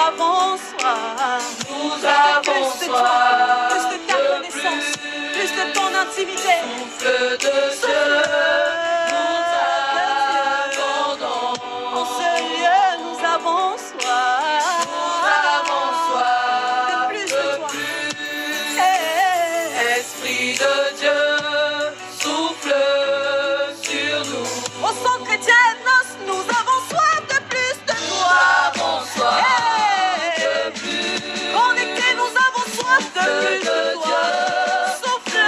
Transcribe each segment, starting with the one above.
avons soif. Nous avons Plus de toi, soif. plus de ta connaissance, plus de ton intimité. Souffle de Dieu, nous attendons. En ce lieu, nous avons soif. Nous avons soif De plus de toi. Esprit de Dieu, souffle sur nous. Au sang chrétien, nous avons soif de plus de Nous toi. avons soif de plus. Connectés, nous avons soif de plus de toi. Souffle.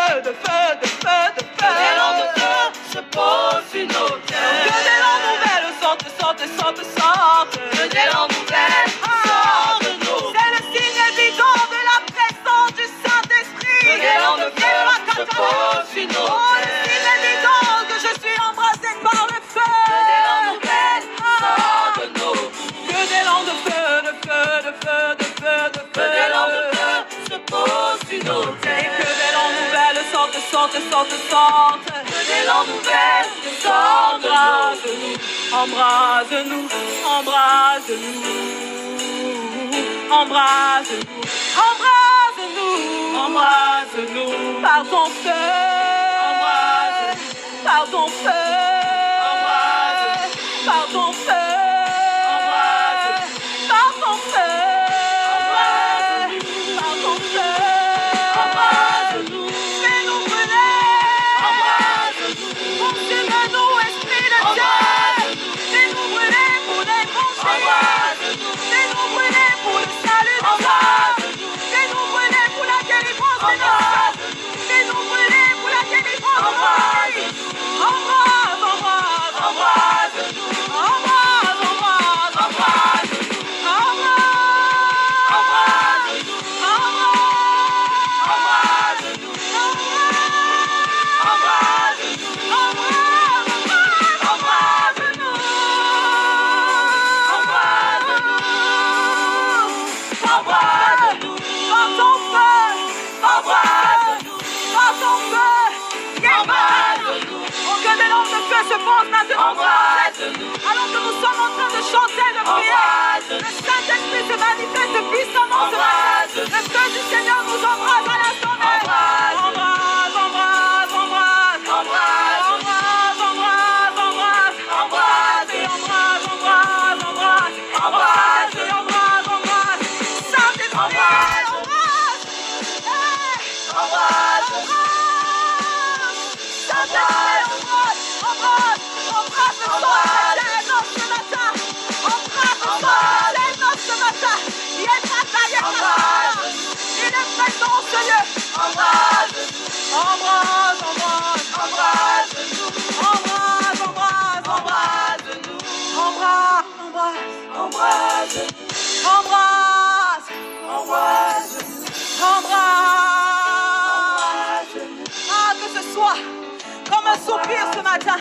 feu, de feu, de feu, de feu. L'élan de feu se pose sur nos têtes. Que d'élan nouvelles sortent, sortent, sortent, sortent. Que d'élan nouvelles sortent de nos vies. C'est le signe évident de la présence du Saint-Esprit. Que l'élan de feu se pose sur nos Oh, le têtes. signe évident que je suis embrassée par le feu. Que d'élan nouvelles sortent de nos vies. Que d'élan de feu, de feu, de feu, de feu, de Que feu. l'élan de feu se pose sur nos Et têtes. que d'élan nouvelles sortent, sortent, sortent, sortent. Que l'élan nouvelles sortent de nos vies. Embrase-nous, embrase-nous, embrase-nous, embrase-nous, embrase-nous, par ton feu, Embrase-nous. par ton feu, Embrase-nous. par ton feu, Embrase-nous. par ton feu, Embrase-nous. par ton feu, Embrase-nous. fais-nous brûler, Embrase-nous. consume-nous, Esprit de Dieu, fais-nous brûler pour l'évangile, Embrase-nous. fais-nous brûler pour le salut des âmes, fais-nous brûler pour la délivrance des nations, fais-nous brûler pour la délivrance de nos vies. Embrase, embrase, Embrase-nous. embrase, embrase, Embrase-nous. embrase, Embrase-nous. Embrase-nous. Embrase-nous. Embrase-nous. Que des langues de feu se posent maintenant sur la tête. Embrase-nous. Alors que nous sommes en train de chanter, de prier, Embrase-nous. le Saint-Esprit se manifeste puissamment ce matin. Embrase-nous. Le feu du Seigneur nous embrase à l'instant même. Embrase-nous. Embrase, embrase, embrase. Embrase-nous. Embrase, embrase, embrase. Embrase-nous. Embrase, embrase, embrase. Embrase-nous. Embrase, embrase. Saint-Esprit, Embrase-nous. embrase. Hey. Embrase-nous. Saint-Esprit, embrase, embrase, embrase le soir éternel ce matin. Embrase le soir éternel ce matin. Yéfata, Yéfata. Il est présent en ce lieu. Embrase-nous. Embrase, embrase, Embrase-nous. embrase, embrase, Embrase-nous. embrase, embrase, Embrase-nous. embrase, Embrase-nous. embrase. Ah, que ce soit comme un soupir ce matin.